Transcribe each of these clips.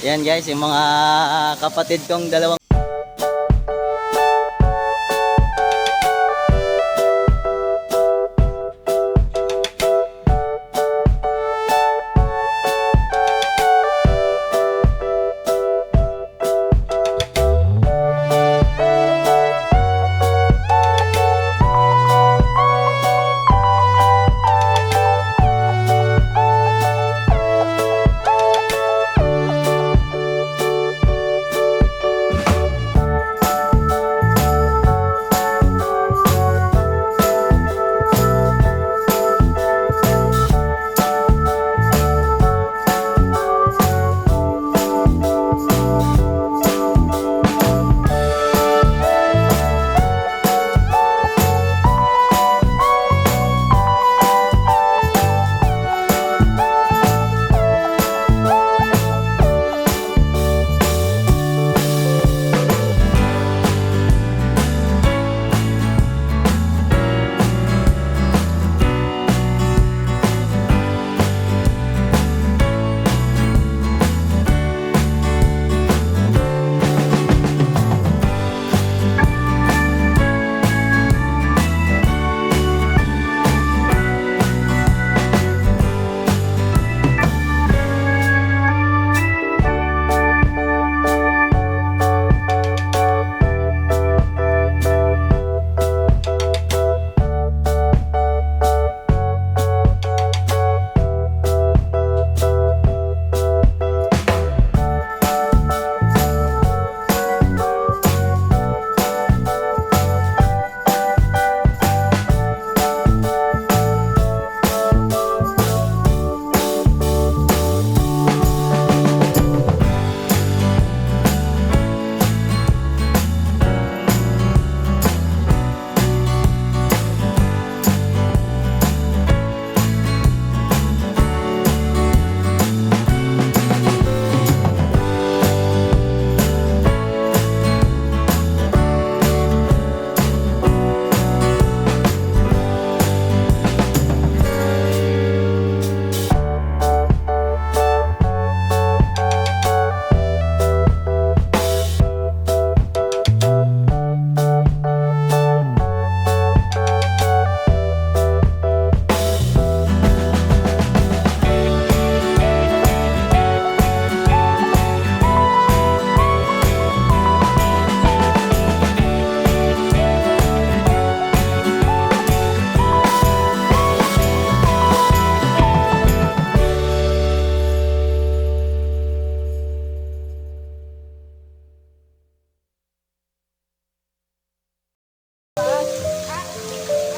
Yan guys, yung mga kapatid kong dalawang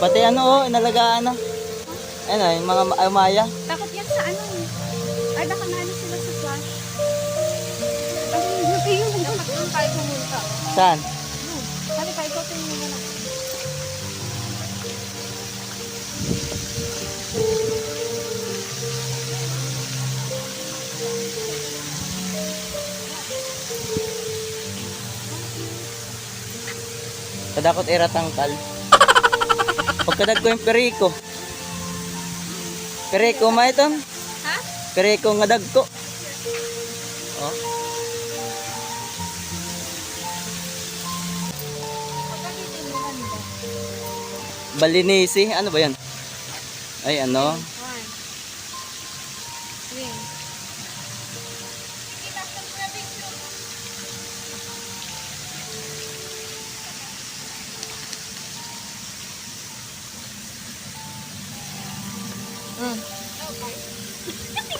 pati ano, inalagaan na. Ano, yung mga amaya. Takot yan sa ano eh. Ay, baka naano sila sa flash. Ay, yung dapat doon tayo pumunta. Saan? Sabi tayo, ikaw tingin mo na. Kadakot iratangkal. Pagkadag ko yung periko. Periko ma ito? Ha? Periko nga dagko. Oh. Balinesi, ano ba 'yan? Ay ano? One. Three.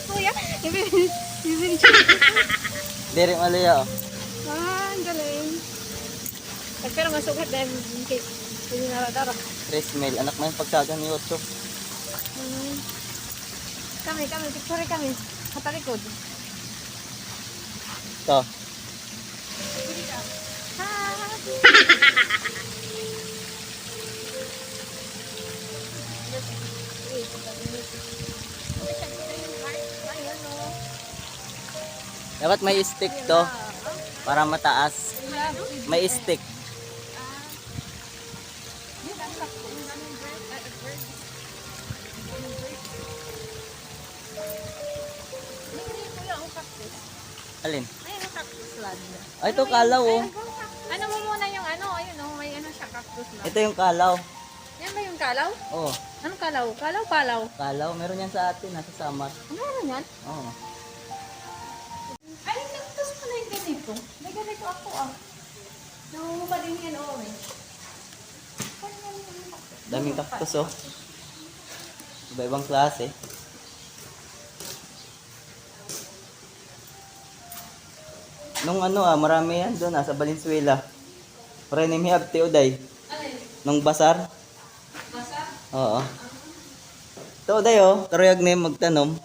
Kuya, Dere malaya oh. ang galing. Pero masugat dahil hindi naradara. Tresmel, anak mo yung pagsaga ni Otso. Kami, picture kami. Katalikod. Ito. Dapat may stick to para mataas. May stick. Alin? flood. Ay, ito kalaw oh. Ano mo muna yung ano, ayun oh, may ano siya, cactus lang. Ito yung kalaw. Yan ba yung kalaw? Oh, Anong kalaw? Kalaw, palaw. kalaw. Meron yan sa atin, nasa samar. Ano yan? Oo. Ay, nagtas ko na yung ganito. May ganito ako ah. Nangungupa din yan oh eh. Daming cactus oh. Iba-ibang klase. Nung ano marami yan doon sa Valenzuela. Para ni Mihab Teoday. Nung basar. Basa? Oo. Teoday oh, karuyag ni magtanom.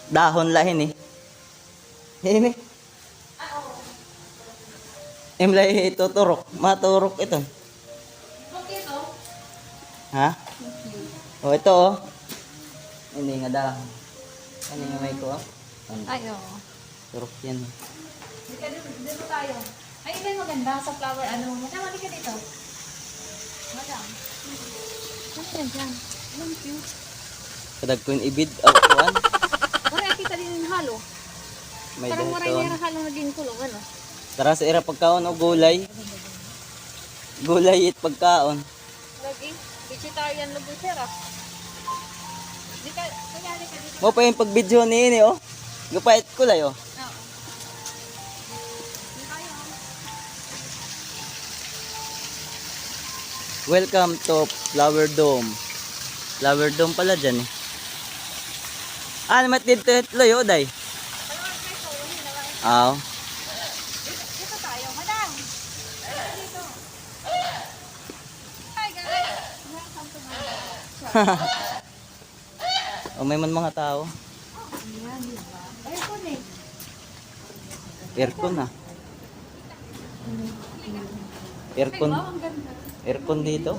Dahon lahin eh. Hini. Imlay tuturok, maturok ito. Okay to. Ha? Oh, ito oh. Hindi nga dahon. Ano yung may ko? Ay, oo. Turok yan. Dito, dito tayo. Ay, ito yung maganda sa flower. Ano mo? Tama, ka dito. Madam. Ano yan dyan? Anong cute? Kadag ko yung ibid. Oh, kuwan. Wala, kita din yung halo. May Parang waray dahon. nila halo na din kulong, ano? Tara sa ira pagkaon o gulay. Gulay it pagkaon. Lagi, vegetarian na busera. Di ka, kunyari ka dito. Mo pa yung pagbidyo ni ini oh. Gapait kulay oh. Oo. Di tayo. Welcome to Flower Dome. Flower Dome pala dyan eh. Ah, naman dito itloy oh, day. Dalawang peso, yun, dalawang. Aw. Dito tayo, madam. Dito. Hi guys. Welcome to my shop. Oh, may man mga tao. Ayan, di ba? Aircon eh. Aircon ah. Aircon. Wow, ang ganda. Aircon dito.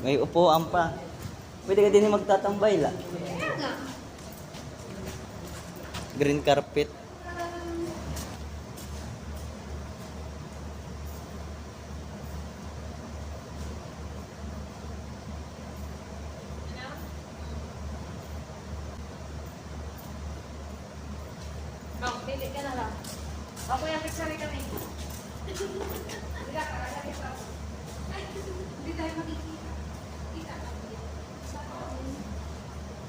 May upuan pa. Pwede ka din magtatambay la. Kaya nga. Green carpet. Bang, pili ka na lang. Ako yung picture kami. Bila ka, lagi pa. Ay, hindi tayo makikita. Kita ka.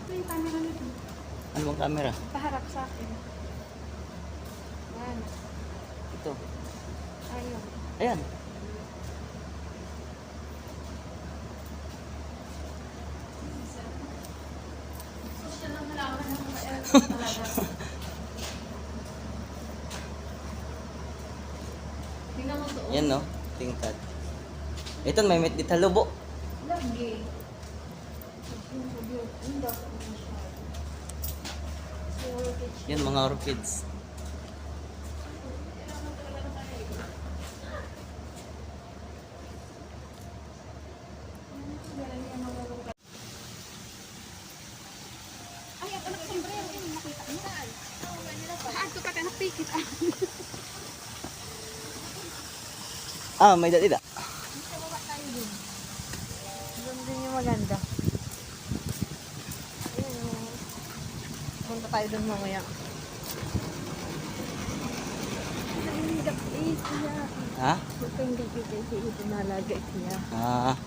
Ito yung camera nito. Ano bang camera? Paharap sa akin. Yan. Ito. Ayun. Ayan. Social lang halaman ng mga aircon talaga. Tingnan mo to. Yan no. Tingkad. Ito may met di talubo. Lagi. Yan mga orchids. Ay, ang anak sombrero yun, nakita mo. Saan? Saan ko pa ka nakpikit? Ah, may dati da. Sa baba tayo dun. Doon din yung maganda. Ayun, oh. Punta tayo dun mamaya. Nahingap eh, siya. Ha? Huwag kang bigay kasi ito nalaga siya. Ah.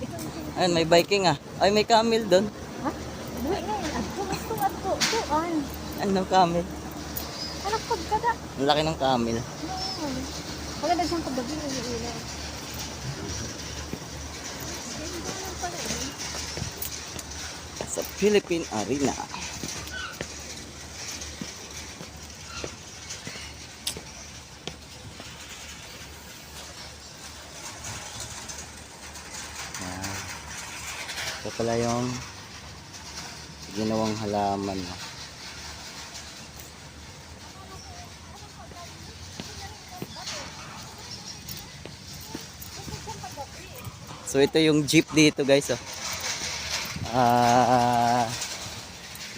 Ito na. Ayun, may biking ah. Ay, may camel doon. Ha? Buhay na yun. Ato. Tuan. Ano camel? Anak pagkada. Ang laki ng camel. Maganda siyang kabagi ng ilaw. Sa Philippine Arena. Yan. Ito pala yung ginawang halaman. So ito yung jeep dito guys oh.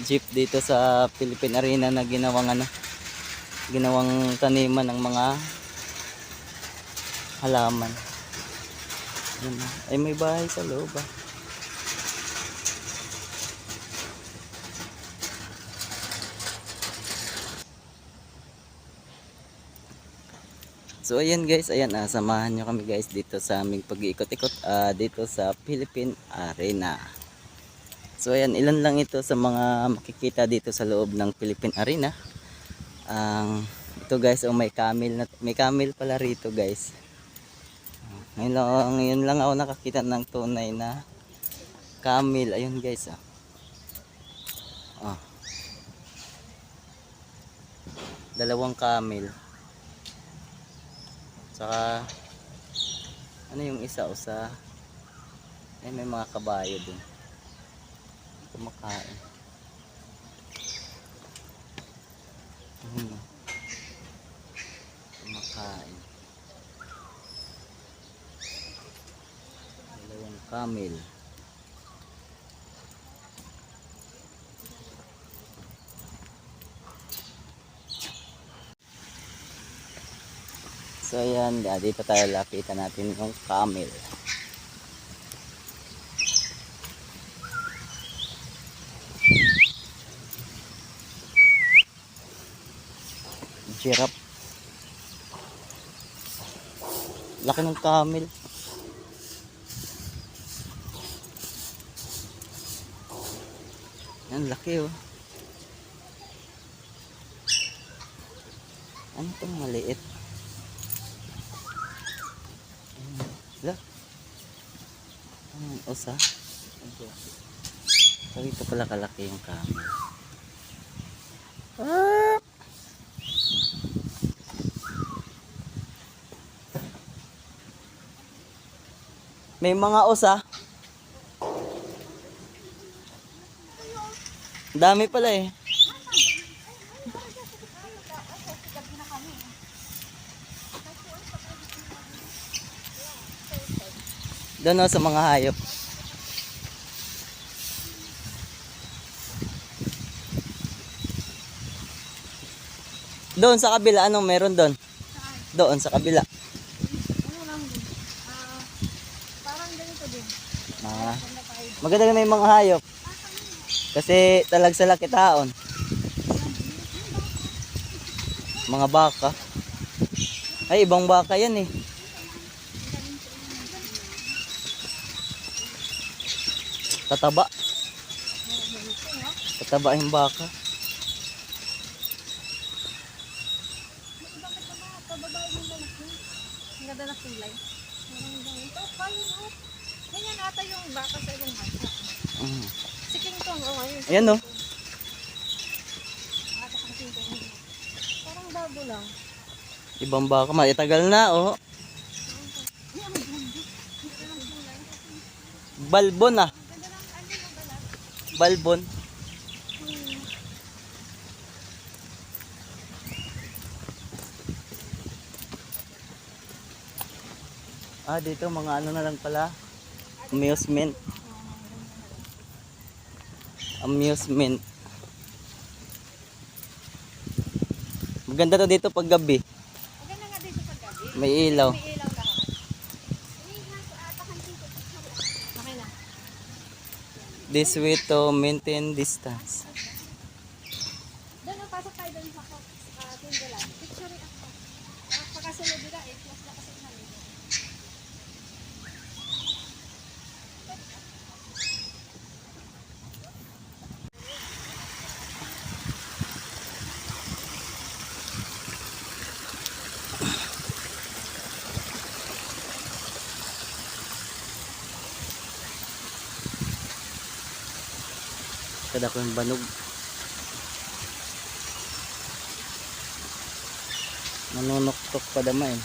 Jeep dito sa Philippine Arena na ginawang ginawang taniman ng mga halaman. Yan, ay may bahay sa loob ah. So ayan guys, ayan samahan nyo kami guys dito sa aming pag-iikot-ikot dito sa Philippine Arena. So ayan, ilan lang ito sa mga makikita dito sa loob ng Philippine Arena. Ito guys, may camel may camel pala rito guys. Ngayon lang ako nakakita ng tunay na camel. Ayun guys dalawang camel. Saka ano yung isa ay may mga kabayo dun kumakain. Kumakain dalawang camel. So ayan, dito tayo lapitan natin yung camel. Giraffe. Laki ng camel. Yan, laki oh. Ano itong maliit? Look. Usa. So ito pala kalaki yung camel. May mga usa. Dami pala eh. Doon sa mga hayop. Doon sa kabila, anong meron doon? Doon sa kabila. Ano lang din? Parang ganito din. Maganda na may mga hayop. Kasi talag sa laki taon. Mga baka. Ay, ibang baka yan eh. Tataba. Tataba yung baka. Ang ganda na kulay. Ito, fine. Ganyan ata yung baka sa ibang baka. Si King Kong, ayun. Ayan o. Ata kang King Kong. Parang bago lang. Ibang baka. Maitagal na oh. Balbon Balbon. Dito mga ano na lang pala. Amusement. Maganda to dito pag gabi. Maganda nga dito pag gabi. May ilaw. May ilaw lahat. Okay na. This way to maintain distance. Doon ang pasok tayo doon sa Tindalan. Picture ako. Pagkasunod nila, plus na kasi namin. Kada ko yung banog. Nanunoktok pa damay.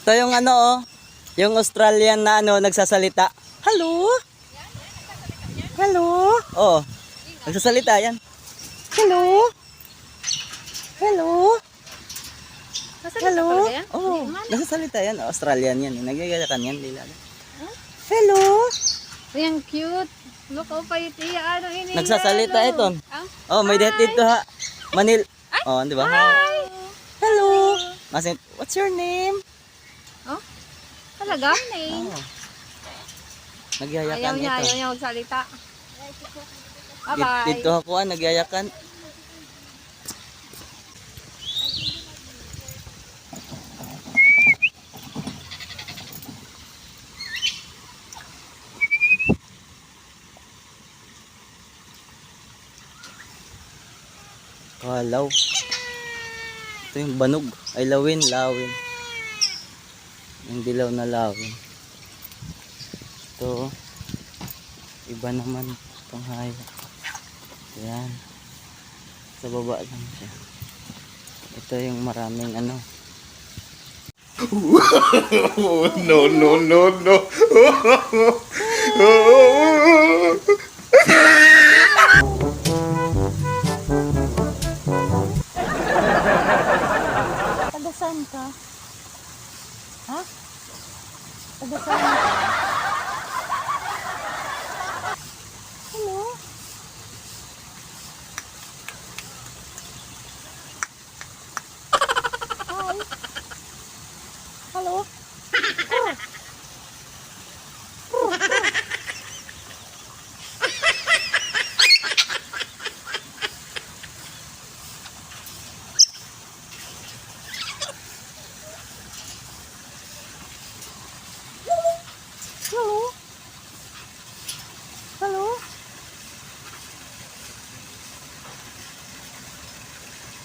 Ito yung ano yung Australian na nagsasalita. Hello? Oo. Nagsasalita yan. Hello? Hello? Hello? Oo. Nagsasalita yan. Australian yan. Nagyayakan yan. Lila. Hello? Ayan, cute. Look, oh, paiti. Ano ini? Nagsasalita ito. Ah, Oh, may date dito ha. Manil. Oh, di ba? hi! Hello. Kasi, what's your name? Oh, talaga? Name. Oh. Nagyayakan Ayaw niya, ito. ayaw niya magsalita. Bye-bye. Dito ako nagyayakan. Kalaw. Ito yung banog. Ay lawin. Yung dilaw na lawin. Ito. Iba naman itong hayop. Ayan. Sa baba lang siya. Ito yung maraming ano. No, no, no, no. Taga-saan ka? Ha? Taga-saan ka? Hello? Hi. Hello? Hello? Hello?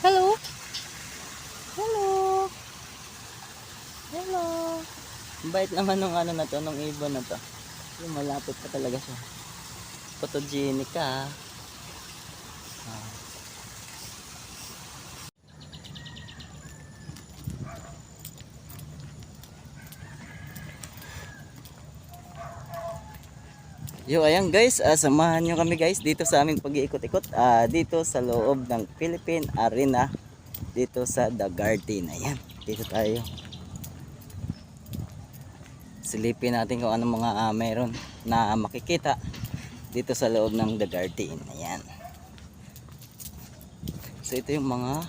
Hello? Hello? Hello? Ang bait naman nung ano na to, nung ibon na to. Yung malapit pa talaga siya. Photogenic ka. Ah. Yo, ayan guys, samahan nyo kami guys dito sa aming pag-iikot-ikot dito sa loob ng Philippine Arena dito sa The Garden. Ayan, dito tayo. Silipin natin kung anong mga meron na makikita dito sa loob ng The Garden. Ayan. So ito yung mga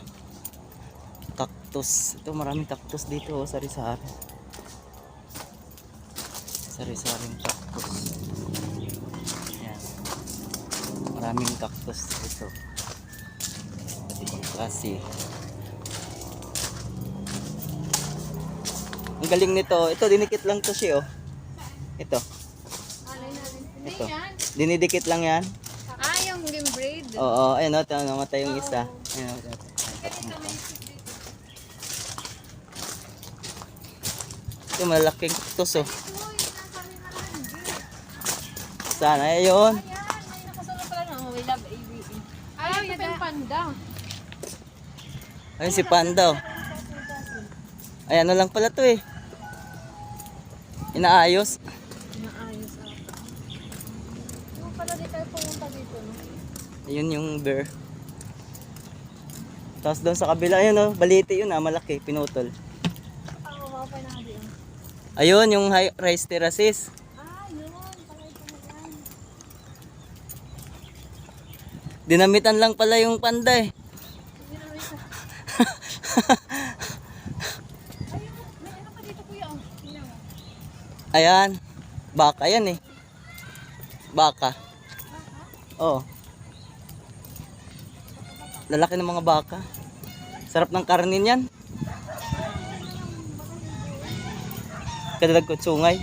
cactus. Ito maraming cactus dito, oh, sari-sari. Sari-saring cactus. Ayan. Maraming cactus dito. Ibang klase. Ang galing nito. Ito dinikit lang to siya, oh. Ito. Alay natin. Hindi Ito. yan. Dinidikit lang yan. Yung game braid. Oo, ayun, oh, namatay yung isa. Ayun, oh. Ito malaking cactus, oh. Sana ayun. Ayan, may nakasunod pala na. We love ABE. Ay, ito pa yung panda. Ayun si Panda, oh. Ay, ano lang pala to, eh. Inaayos. Naayos ako. Yung pala di tayo pumunta dito, no? Ayun yung bear. Tapos doon sa kabila, ayun, oh. Baliti yun, malaki. Pinutol. Ang umapay na kadi, oh. Ayun, yung rice terraces. Yun. Pala ito na yan. Dinamitan lang pala yung panda, eh. Hindi na rin sa... Ayun, may ano pa dito, kuya, oh. Tingnan mo. Ayan. Baka yan, eh. Baka. Oo. Lalaki ng mga baka. Sarap ng karnin yan. Kadalag ko sungay.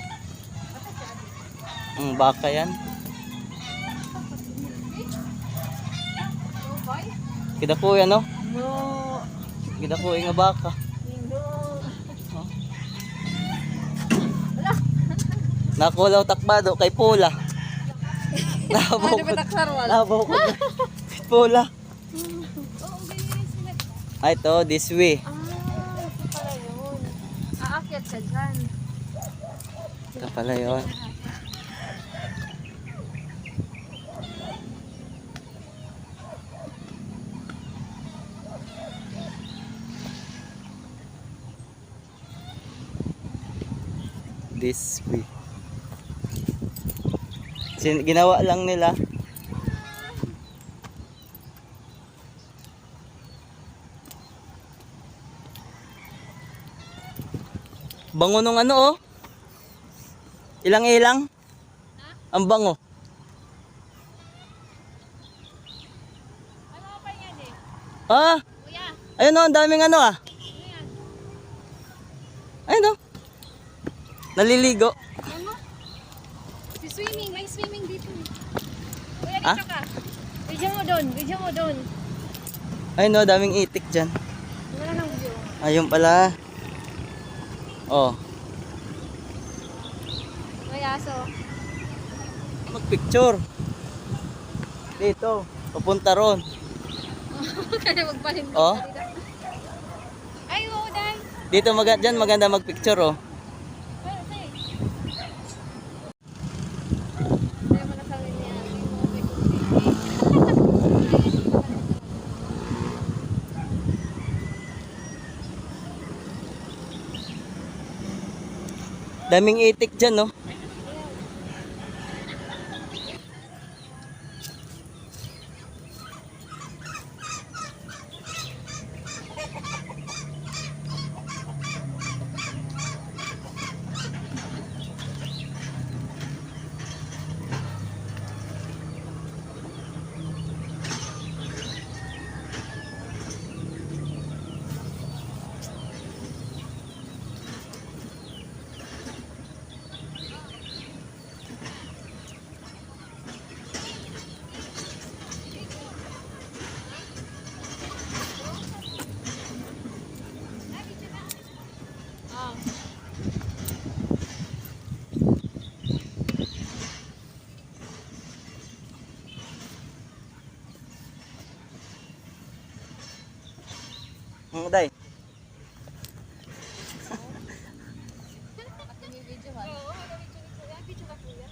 Baka yan. Okay? Kita ko yan, no? No. Kita ko nga baka. Lindo. Oh. Wala. Nakulaw takbado kay Pula. Labaw Ano ko. ba taksarwal? Labaw ko. Kay Pula. Oo, ganyan sila. Ay, ito, this way. Ito pala yun. Aakyat ka dyan. Ito pala yun. this way. Ginawa lang nila. Bango nung ano oh. Ilang-ilang. Ang bango. Ano pa yan eh? Ah, Kuya, ayun oh, ang daming ano ah. ano yan? Ayun oh. Naliligo. Ano? Si swimming, may swimming dito eh. Kuya, Ah? dito ka. Video mo doon, video mo doon. Ayun oh, daming itik dyan. Wala nang video. Ayun pala. Oh, Kuya, so. magpicture. Dito, papunta ron. Kaya magpalim ka Oh. dito. Ay, oo, dahil. Dito dyan maganda magpicture oh. Pero, say. Kaya mo nasabi niya. Daming itik dyan no. Ah. Day. May video ha? Oo, gagawin ko ni Kuya. Video ka Kuya.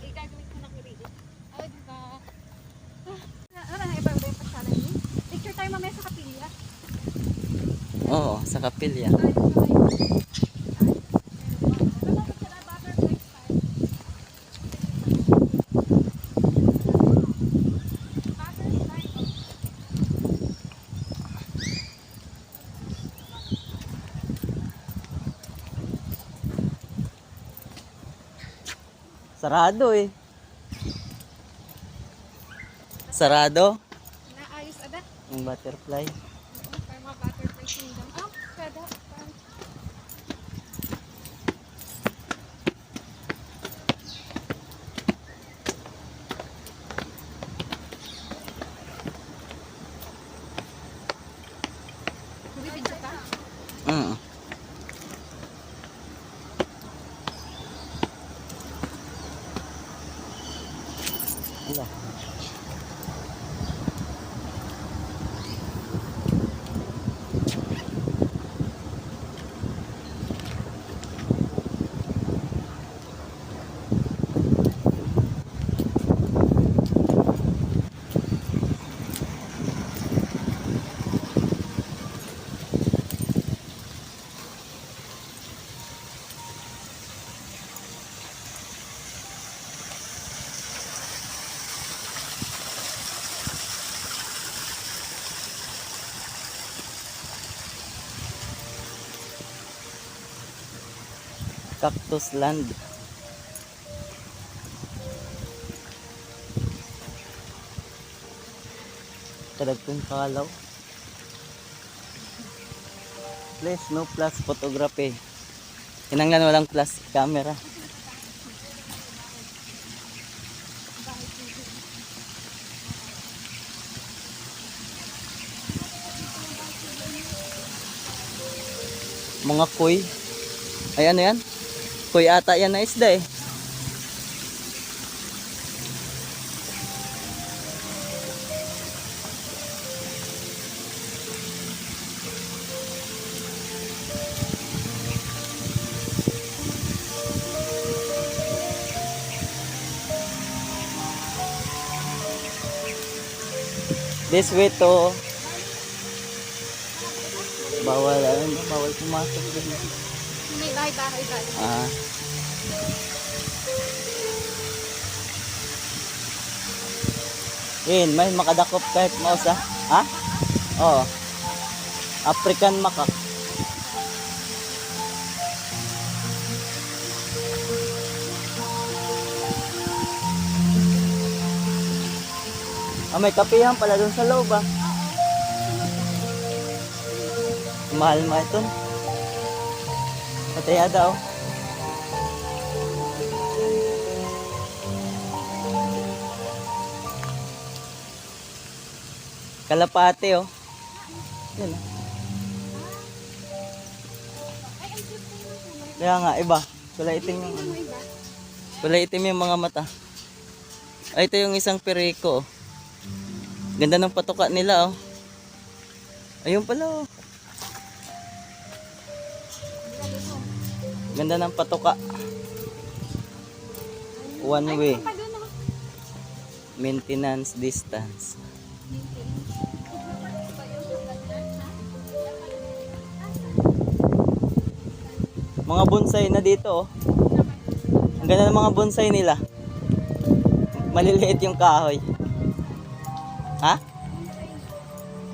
Gagawin ko na Kuya. Oh, diba? Ano na, iba-iba yung pasyalan niyo? Picture tayo mamaya sa kapilya. Oo, sa kapilya. Ay, sila butterfly style. Butterfly. Sarado eh. Sarado Naayos ada. yung butterfly. Para mga butterfly kingdom. Oh, kada. Video ka? Mm. Wala. Cactus Land. Kadagtong kalaw. Please, no plus photography. Kinanglan walang plus camera. Mga koy. Ay ano yan? Koy ata yan na isda eh. This way to bawal pumasok din. May bahay-bahay tayo. Ah. May makadakop kahit mausa. Ha? Oo. African macaque. Ah, may kapihan pala doon sa loob ah. Mahal ma ito. Patayada oh. Kalapate oh. Yan ah. Kaya nga iba. Kulay itim yung ano. Kulay itim yung mga mata. Ay, ito yung isang periko oh. Ganda ng patuka nila oh. Ayun pala oh. Ganda ng patuka. One way. Maintenance distance. Mga bonsai na dito oh. Ang ganda ng mga bonsai nila. Maliliit yung kahoy. Ha?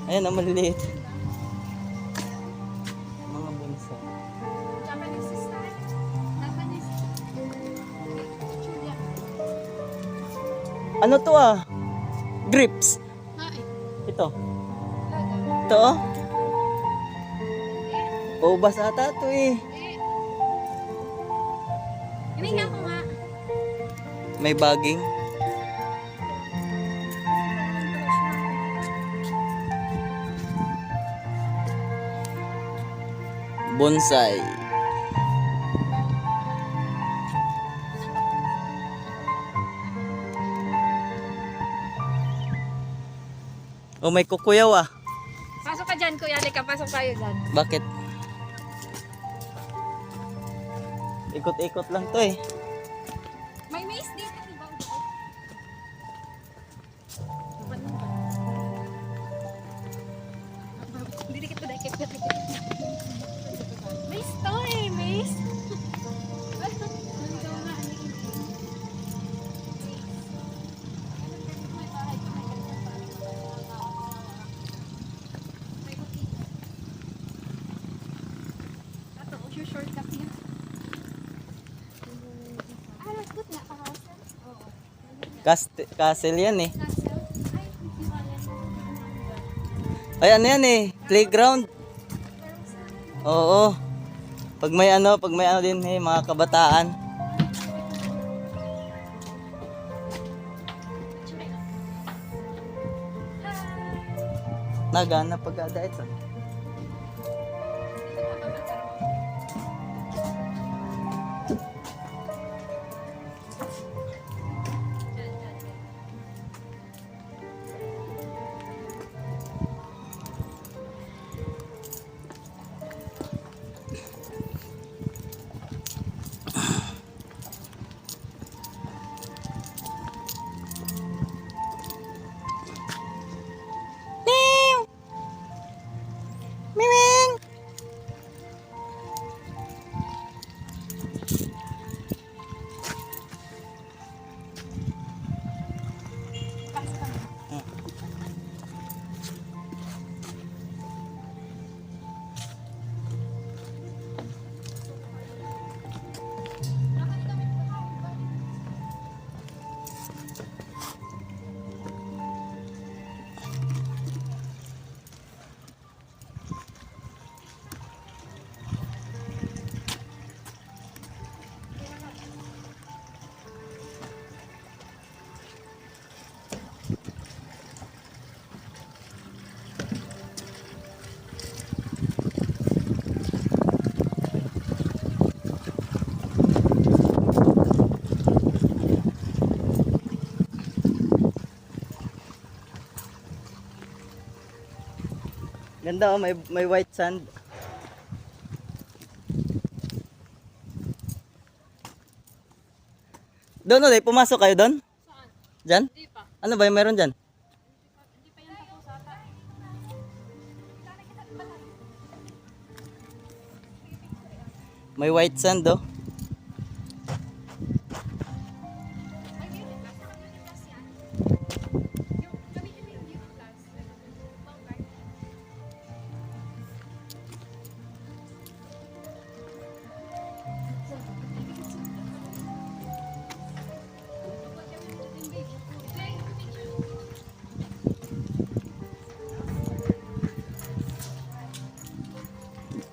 Ayan oh, maliliit. Mga bonsai. Japanese style. Japanese. Ano to ah? Grips. Ito. Ito oh. Paubas ata to eh. Hindi nga ako nga. May bagging. Bonsai. Oh, may kukuyaw ah. Pasok ka dyan, Kuya Lika. Pasok tayo dyan. Bakit? Ikot-ikot lang to eh. May maze dito, di ba? Didikit ko dahil kipit. Maze to eh, maze. Shortcut niya. Ah, lagot na kahasal. Oo. Castle yan eh. Castle. Ay, ano yan eh. Playground. Oo. Pag may ano din eh, mga kabataan. Nagana pag-ada ito. Ganda oh, may white sand. Doon ulit, pumasok kayo doon? Saan? Diyan? Hindi pa. Ano ba yung meron dyan? Hindi pa yan tapos ata. May white sand oh. Ay, Beauty Plus. Naka Beauty Plus yan. Yung, gamitin mo yung Beauty Plus. Pang card.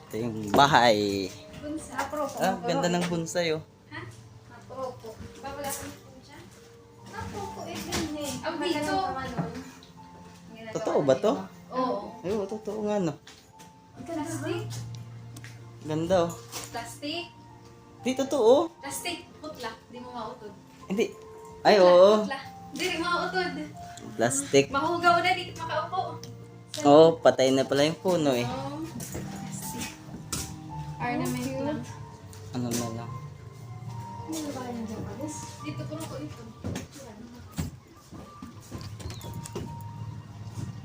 Ito yung bahay. Bunsa. Apropo. Ganda ng bonsai oh. Ha? Apropo. Babala ko yung siya? Apropo eh, ganyan. Ang dito. Totoo ba to? Oo. Ay, totoo nga no. Plastic. Ganda oh. Plastic. Di totoo. Plastic. Putla. Di mo mautod. Hindi. Ay oo. Putla. Di rin mautod. Plastic. Mahugaw na, di makaupo. Oh, patay na pala yung puno eh. Oh. Plastic. Ornament lang. Ano na lang. Dito puro ko ito.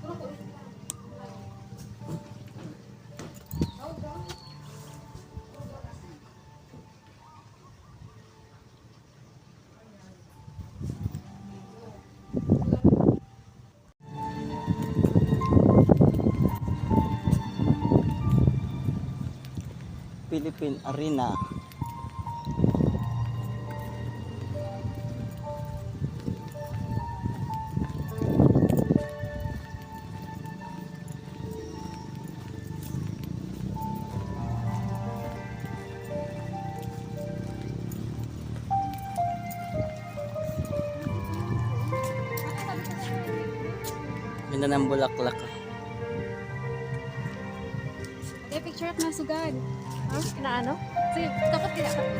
Puro ko ito. Philippine Arena. Ganda ng bulaklak. Okay, picture na sugad. Ha? Na ano? Sige, dapat kinakapit.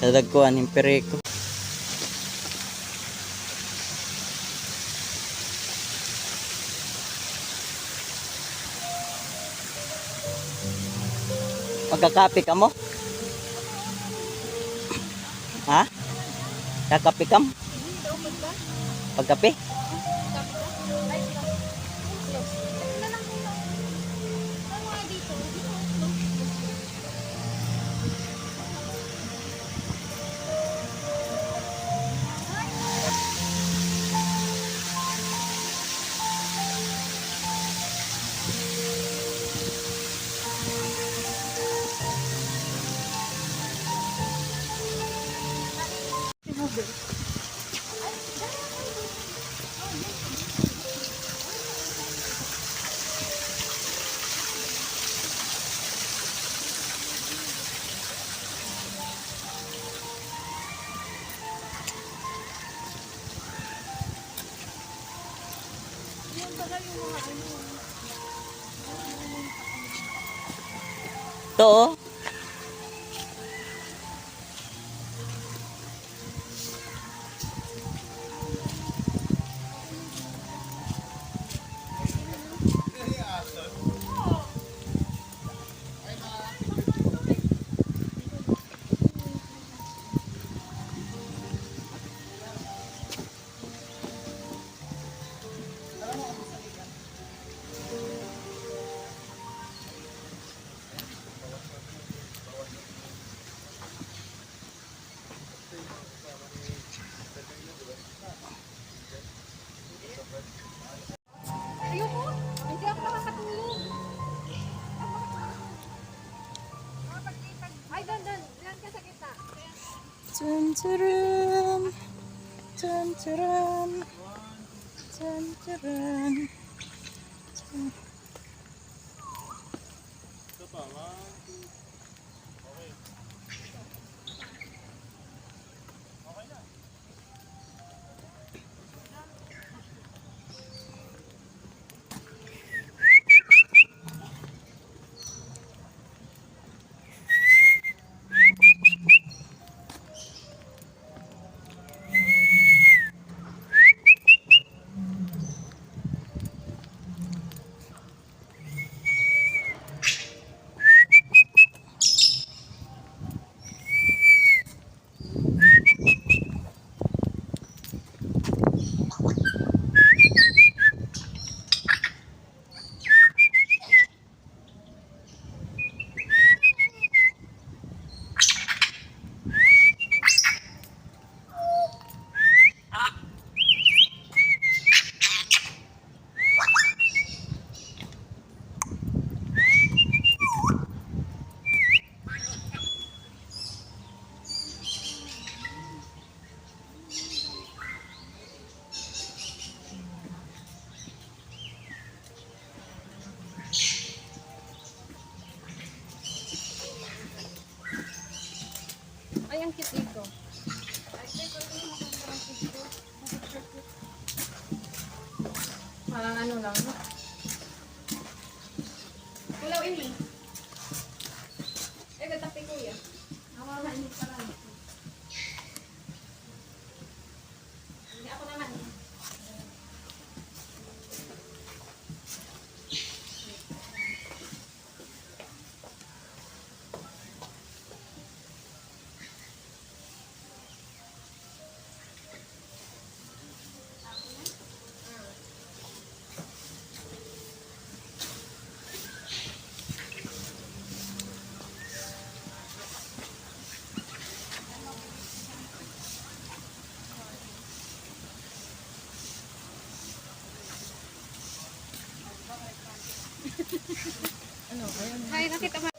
Dadagkuhan yung pereko. Pagkakapi ka mo? Ha? Kakapi ka mo? Pagkapi? To, oh. Ayoko. Hindi ako makakatulog. Ay, doon. Diyan ka sa kita. Dun, dun, dun, dun, dun, dun. Ay, ang cute dito. Parang ano lang, no? Kulaw ini. Eh, gatapi ko yan. Nawawa ini parang. Hindi ako naman. Ay, nakita mo.